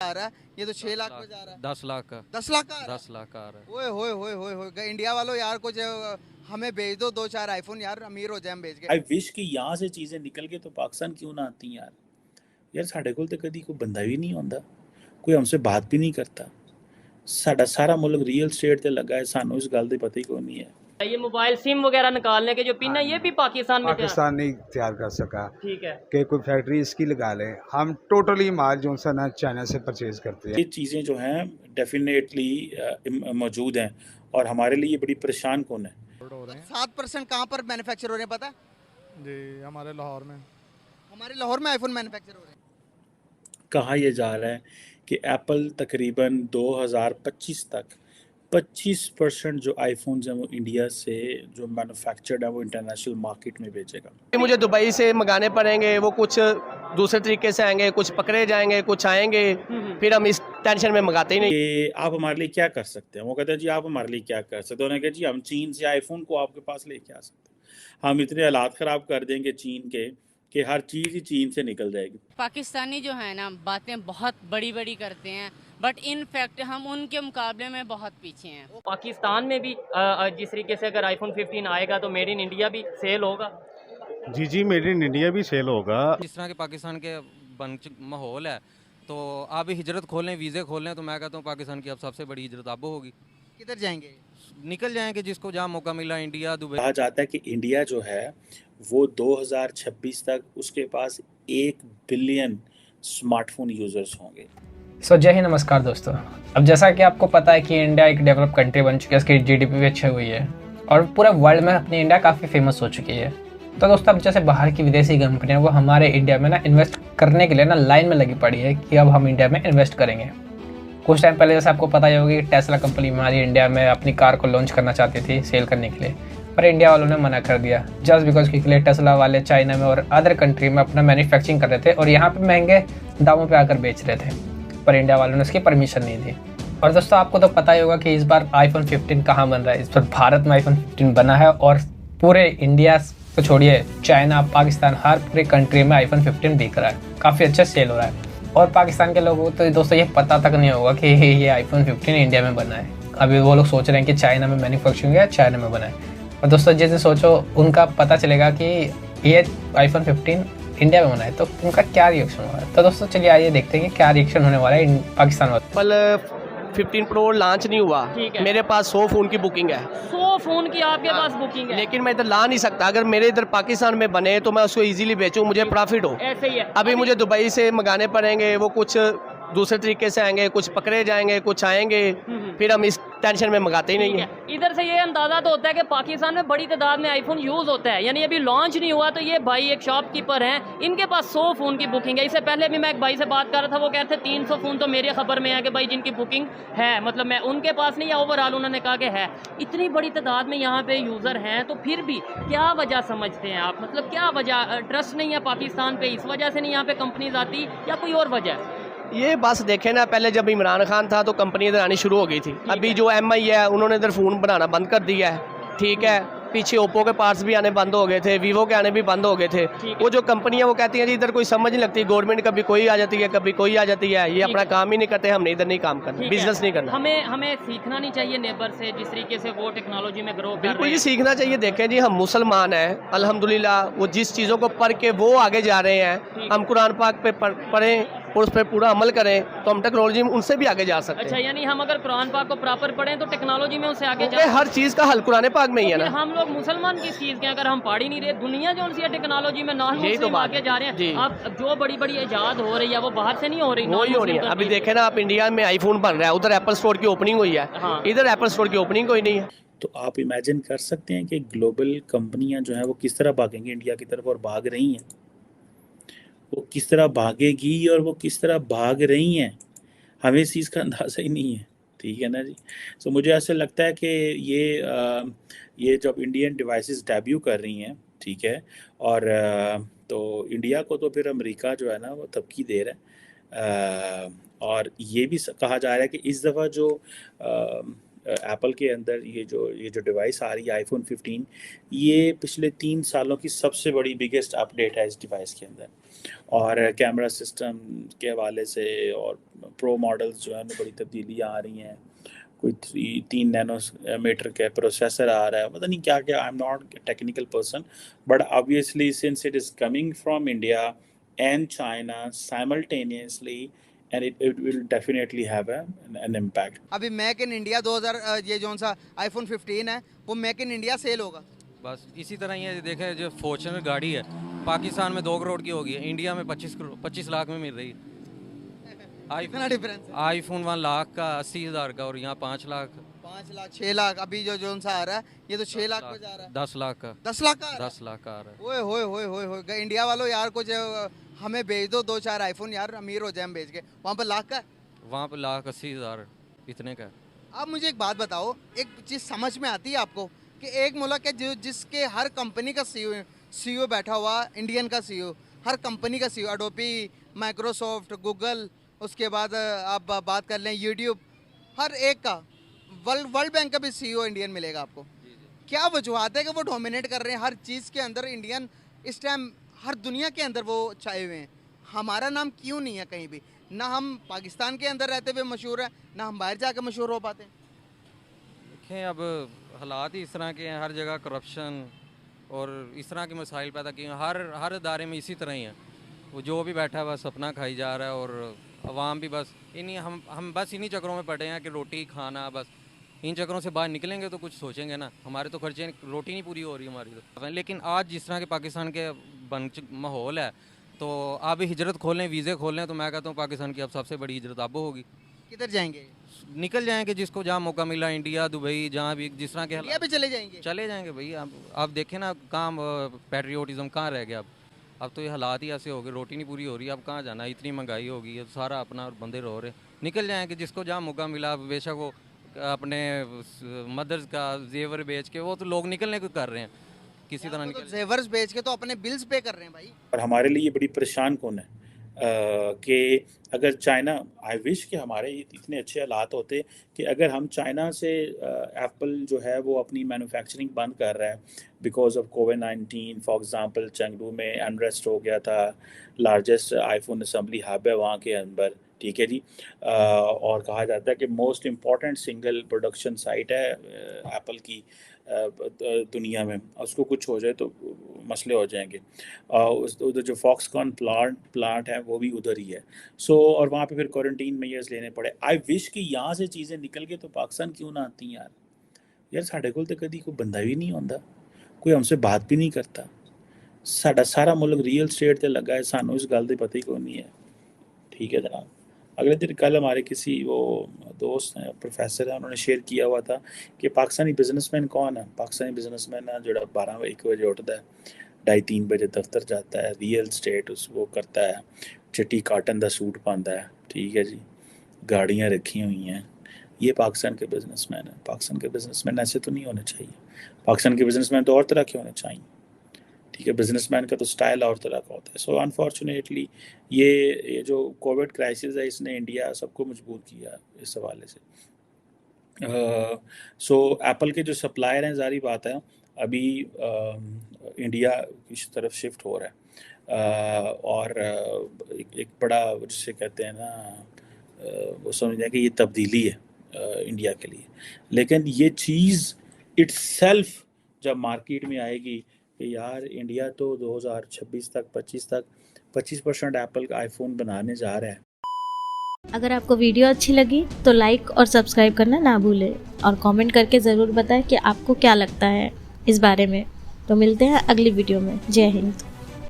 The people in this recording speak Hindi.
आ रहा है, ये तो 6 लाख पे जा रहा है। 10 लाख का 10 लाख का आ रहा 10 लाख का आ रहा है। ओए होए होए होए होए, इंडिया वालों यार कुछ हमें भेज दो 2-4 आईफोन यार, अमीर हो जाए हम भेज के। आई विश कि यहाँ से चीज़ें निकल के तो पाकिस्तान क्यों ना आती यार। यार साढ़े कोल तो कभी कोई बंदा भी नहीं आंदा, कोई हमसे बात भी नहीं करता। साडा सारा मुल्क रियल स्टेट ते लगा है, सानू इस गल दी पता ही कोई नहीं है। ये मोबाइल सिम वगैरह निकालने के जो पिन है ये भी पाकिस्तान में पाकिस्तान नहीं तैयार कर सका ठीक है कि कोई फैक्ट्री इसकी लगा ले। हम टोटली माल जो सा ना चाइना से परचेज करते हैं। ये चीज़ें जो हैं डेफिनेटली मौजूद हैं और हमारे लिए बड़ी परेशान कौन है। हो रहे हैं 7% कहाँ पर मैन्युफैक्चर हो रहे हैं पता है? जी हमारे लाहौर में। हमारे लाहौर में आईफोन मैन्युफैक्चर हो रहे हैं। कहा यह जा रहा है कि एप्पल तकरीबन 2025 तक 25% जो आईफोन्स हैं वो इंडिया से जो मैन्युफैक्चर्ड है वो इंटरनेशनल मार्केट में बेचेगा। मुझे दुबई से मंगाने पड़ेंगे, वो कुछ दूसरे तरीके से आएंगे, कुछ पकड़े जाएंगे, कुछ आएंगे, फिर हम इस टेंशन में मंगाते ही नहीं। कि आप हमारे लिए क्या कर सकते हैं। वो कहते हैं जी आप हमारे लिए क्या कर सकते हैं। उन्होंने कहा जी हम चीन से आईफोन को आपके पास लेके आ सकते हैं। हम इतने हालात ख़राब कर देंगे चीन के कि हर चीज़ ही चीन से निकल जाएगी। पाकिस्तानी जो है ना बातें बहुत बड़ी बड़ी करते हैं, बट इन फैक्ट हम उनके मुकाबले में बहुत पीछे हैं। पाकिस्तान में भी जिस तरीके से अगर आईफोन 15 आएगा तो मेड इन इंडिया भी सेल होगा। जी मेड इन इंडिया भी सेल होगा। जिस तरह के पाकिस्तान के माहौल है तो आप हिजरत खोलें, वीज़े खोलें, तो मैं कहता हूँ पाकिस्तान की अब सबसे बड़ी हिजरत अब होगी। किधर जाएंगे? निकल जाएंगे जिसको जहाँ मौका मिला, इंडिया, दुबई। कहा जाता है कि इंडिया जो है वो 2026 तक उसके पास 1 बिलियन स्मार्टफोन यूज़र्स होंगे। जय हिंद, नमस्कार दोस्तों। अब जैसा कि आपको पता है कि इंडिया एक डेवलप कंट्री बन चुकी है, इसकी जीडीपी भी अच्छी हुई है और पूरे वर्ल्ड में अपनी इंडिया काफ़ी फेमस हो चुकी है। तो दोस्तों अब जैसे बाहर की विदेशी कंपनियां वो हमारे इंडिया में ना इन्वेस्ट करने के लिए ना लाइन में लगी पड़ी है कि अब हम इंडिया में इन्वेस्ट करेंगे। कुछ टाइम पहले जैसे आपको पता ही होगा कि टेस्ला कंपनी हमारी इंडिया में अपनी कार को लॉन्च करना चाहती थी सेल करने के लिए, पर इंडिया वालों ने मना कर दिया जस्ट बिकॉज क्योंकि टेस्ला वाले चाइना में और अदर कंट्री में अपना मैन्युफैक्चरिंग कर रहे थे और यहाँ पे महंगे दामों पे आकर बेच रहे थे, पर इंडिया वालों ने उसकी परमिशन नहीं दी। और दोस्तों आपको तो पता ही होगा कि इस बार आईफोन 15 कहाँ बन रहा है। इस बार भारत में आईफोन 15 बना है और पूरे इंडिया तो छोड़िए, चाइना, पाकिस्तान, हर पूरी कंट्री में आईफोन 15 बिक रहा है, काफ़ी अच्छा सेल हो रहा है। और पाकिस्तान के लोगों को तो दोस्तों ये पता तक नहीं होगा कि ये आईफोन 15 इंडिया में बना है। अभी वो लोग सोच रहे हैं कि चाइना में मैन्युफैक्चरिंग है, चाइना में बना है। और दोस्तों जिस दिन सोचो उनका पता चलेगा कि ये आईफोन 15 इंडिया में बना है तो उनका क्या रिएक्शन होगा। तो दोस्तों चलिए आइए देखते हैं कि क्या रिएक्शन होने वाला है पाकिस्तान वालों। एप्पल 15 प्रो लॉन्च नहीं हुआ, मेरे पास 100 फ़ोन की बुकिंग है। 100 फ़ोन की आपके पास बुकिंग है, लेकिन मैं इधर ला नहीं सकता। अगर मेरे इधर पाकिस्तान में बने तो मैं उसको इजीली बेचूं, मुझे प्रॉफिट हो। ऐसे ही है। अभी मुझे दुबई से मंगाने पड़ेंगे, वो कुछ दूसरे तरीके से आएंगे, कुछ पकड़े जाएंगे, कुछ आएंगे, फिर हम इस टेंशन में मंगाते ही नहीं है। इधर से ये अंदाज़ा तो होता है कि पाकिस्तान में बड़ी तादाद में आईफोन यूज़ होता है, यानी अभी लॉन्च नहीं हुआ। तो ये भाई एक शॉपकीपर हैं, इनके पास 100 फ़ोन की बुकिंग है। इससे पहले भी मैं एक भाई से बात कर रहा था, वो कह रहे थे 300 फ़ोन तो मेरे खबर में है कि भाई जिनकी बुकिंग है, मतलब मैं उनके पास नहीं है, ओवरऑल उन्होंने कहा कि है। इतनी बड़ी तादाद में यहाँ पे यूज़र हैं तो फिर भी क्या वजह समझते हैं आप? मतलब क्या वजह, ट्रस्ट नहीं है पाकिस्तान पे, इस वजह से नहीं यहाँ पे कंपनीज आती या कोई और वजह? ये बस देखे ना, पहले जब इमरान खान था तो कंपनी इधर आनी शुरू हो गई थी। अभी जो MI है उन्होंने इधर फ़ोन बनाना बंद कर दिया है, ठीक है। पीछे ओप्पो के पार्ट्स भी आने बंद हो गए थे, वीवो के आने भी बंद हो गए थे। वो जो कंपनी है वो कहती है जी इधर कोई समझ नहीं लगती, गवर्नमेंट कभी कोई आ जाती है, कभी कोई आ जाती है, ये अपना काम ही नहीं करते, हमने इधर नहीं काम करना, बिजनेस नहीं करना। हमें सीखना नहीं चाहिए नेबर से, जिस तरीके से वो टेक्नोलॉजी में ग्रो कर रहे हैं। बिल्कुल जी सीखना चाहिए। देखें जी हम मुसलमान हैं, अल्हम्दुलिल्लाह, वो जिस चीज़ों को पढ़ के वो आगे जा रहे हैं, हम कुरान पाक पे पढ़ें और उस पर पूरा अमल करें तो हम टेक्नोलॉजी में उनसे भी आगे जा सकते हैं। अच्छा, यानी हम अगर कुरान पाक को प्रॉपर पढ़ें तो टेक्नोलॉजी में उनसे आगे जा, हर चीज़ का हल कुरान पाक में ही है ना। हम लोग मुसलमान किस चीज़ के, अगर हम पढ़ ही नहीं रहे, दुनिया जो उनसी टेक्नोलॉजी में नॉन मुस्लिम आगे जा रहे हैं। अब जो बड़ी बड़ी इजाद हो रही है वो बाहर से नहीं हो रही, वही हो रही है। अभी देखे ना आप, इंडिया में आईफोन बन रहा है, उधर एप्पल स्टोर की ओपनिंग हुई है, इधर एप्पल स्टोर की ओपनिंग कोई नहीं है। तो आप इमेजिन कर सकते हैं कि ग्लोबल कंपनियां जो हैं वो किस तरह भागेंगी इंडिया की तरफ, और भाग रही हैं। वो किस तरह भागेगी और वो किस तरह भाग रही हैं, हमें इस चीज़ का अंदाज़ा ही नहीं है। ठीक है ना जी। सो मुझे ऐसा लगता है कि ये जब इंडियन डिवाइसेस डेब्यू कर रही हैं, ठीक है, और तो इंडिया को तो फिर अमेरिका जो है ना वो धमकी दे रहा है। और ये भी कहा जा रहा है कि इस दफ़ा जो एप्पल के अंदर ये जो डिवाइस आ रही है आईफोन 15, ये पिछले 3 सालों की सबसे बड़ी बिगेस्ट अपडेट है इस डिवाइस के अंदर। और कैमरा सिस्टम के हवाले से और प्रो मॉडल्स जो है उनमें बड़ी तब्दीलियाँ आ रही हैं। कोई 3 नैनोमीटर का प्रोसेसर आ रहा है, पता नहीं क्या क्या। I am not technical person, but obviously since it is coming from India and China simultaneously, and it will definitely have an impact. अभी मेक इन इंडिया 2000 ये जो सा आईफोन 15 है वो मेक इन इंडिया सेल होगा। बस इसी तरह ही है। देखें जो फॉर्च्यूनर गाड़ी है पाकिस्तान में 2 करोड़ की होगी, इंडिया में 25 लाख में मिल रही है। कितना डिफरेंस है? आईफोन 1 लाख का 80,000 का, और यहाँ 5 लाख 6 लाख। अभी जो सा आ रहा है ये तो 6 लाख पे जा रहा है। 10 लाख का 10 लाख का 10 लाख का आ रहा है। ओए होए होए होए होए, इंडिया वालों यार कुछ हमें भेज दो 2-4 आईफोन यार, अमीर हो जाए हम भेज के। वहाँ पर लाख का, वहाँ पे 1,80,000 इतने का है। आप मुझे एक बात बताओ, एक चीज़ समझ में आती है आपको कि एक मुल्क है जिसके हर कंपनी का सीईओ बैठा हुआ, इंडियन का सीईओ, हर कंपनी का सीईओ, एडोबी, माइक्रोसॉफ्ट, गूगल, उसके बाद आप बात कर लें यूट्यूब, हर एक का, वर्ल्ड बैंक का भी सीईओ इंडियन मिलेगा आपको। क्या वजूहत है कि वो डोमिनेट कर रहे हैं हर चीज़ के अंदर? इंडियन इस टाइम हर दुनिया के अंदर वो छाए हुए हैं, हमारा नाम क्यों नहीं है कहीं भी? ना हम पाकिस्तान के अंदर रहते हुए मशहूर है, ना हम बाहर जाकर मशहूर हो पाते। देखें अब हालात ही इस तरह के हैं, हर जगह करप्शन और इस तरह के मसाइल पैदा किए हैं। हर इदारे में इसी तरह ही है। वो जो भी बैठा है बस अपना खाई जा रहा है, और अवाम भी बस हम बस इन्हीं चक्रों में पड़े हैं कि रोटी खाना, बस इन चक्रों से बाहर निकलेंगे तो कुछ सोचेंगे ना। हमारे तो खर्चे, रोटी नहीं पूरी हो रही हमारी तो। लेकिन आज जिस तरह के पाकिस्तान के माहौल है, तो आप हिजरत खोलें, वीज़े खोलें, तो मैं कहता हूँ पाकिस्तान की अब सबसे बड़ी हिजरत अब होगी। किधर जाएंगे? निकल जाएंगे, जिसको जहाँ मौका मिला, इंडिया, दुबई, जहाँ भी जिस तरह के इंडिया भी चले जाएंगे भाई। आप देखें ना, कहाँ पैट्रियोटिज़म कहाँ रह गया अब तो ये हालात ही ऐसे हो गए, रोटी नहीं पूरी हो रही, अब कहाँ जाना, इतनी महंगाई हो गई है, सारा अपना बंदे रो रहे। निकल जाएंगे, जिसको जहाँ मौका मिला, बेशक वो अपने मदर्स का जेवर बेच के, वो तो लोग निकलने को कर रहे हैं किसी तरह निकल। जेवर्स बेच के तो अपने बिल्स पे कर रहे हैं भाई। और हमारे लिए ये बड़ी परेशान कौन है कि अगर चाइना, आई विश कि हमारे इतने अच्छे हालात होते कि अगर हम चाइना से, एप्पल जो है वो अपनी मैन्युफैक्चरिंग बंद कर रहा है बिकॉज ऑफ कोविड-19। फॉर एग्जांपल चंगडू में अनरेस्ट हो गया था, लार्जेस्ट आईफोन असेंबली हब है वहाँ के अंदर, ठीक है जी। और कहा जाता है कि most important single production site है एप्पल की दुनिया में, उसको कुछ हो जाए तो मसले हो जाएंगे। उधर जो फॉक्सकॉन प्लांट है वो भी उधर ही है। और वहाँ पे फिर क्वारंटीन मेजर्स लेने पड़े। आई विश कि यहाँ से चीज़ें निकल के तो पाकिस्तान क्यों ना आती यार साढ़े को तो कभी कोई बंदा भी नहीं आता, कोई हमसे बात भी नहीं करता। साडा सारा मुल्क रियल स्टेट से लगा है, सानू इस गल का पता ही कोई नहीं है, ठीक है जनाब। अगले दिन कल हमारे किसी वो दोस्त हैं, प्रोफेसर हैं, उन्होंने शेयर किया हुआ था कि पाकिस्तानी बिजनेसमैन कौन है। पाकिस्तानी बिजनेसमैन है जो 12-1 बजे उठता है, 2:30-3 बजे दफ्तर जाता है, रियल स्टेट वो करता है, चिट्टी काटन का सूट पाता है, ठीक है जी, गाड़ियाँ रखी हुई हैं। ये पाकिस्तान के बिजनेसमैन हैं। पाकिस्तान के बिजनेसमैन ऐसे तो नहीं होने चाहिए। पाकिस्तान के बिजनेसमैन तो और तरह के होने चाहिए, ठीक है। बिजनेसमैन का तो स्टाइल और तरह का होता है। सो अनफॉर्चुनेटली ये जो कोविड क्राइसिस है, इसने इंडिया सबको मजबूर किया इस हवाले से। एप्पल के जो सप्लायर हैं, जारी बात है अभी इंडिया की तरफ शिफ्ट हो रहा है। और एक बड़ा जिसे कहते हैं ना, वो समझ जाए कि ये तब्दीली है इंडिया के लिए। लेकिन ये चीज़ इट्सेल्फ जब मार्केट में आएगी कि यार इंडिया तो 2026 तक 25% एप्पल का आईफोन बनाने जा रहा है। अगर आपको वीडियो अच्छी लगी तो लाइक और सब्सक्राइब करना ना भूलें, और कमेंट करके ज़रूर बताएं कि आपको क्या लगता है इस बारे में। तो मिलते हैं अगली वीडियो में। जय हिंद।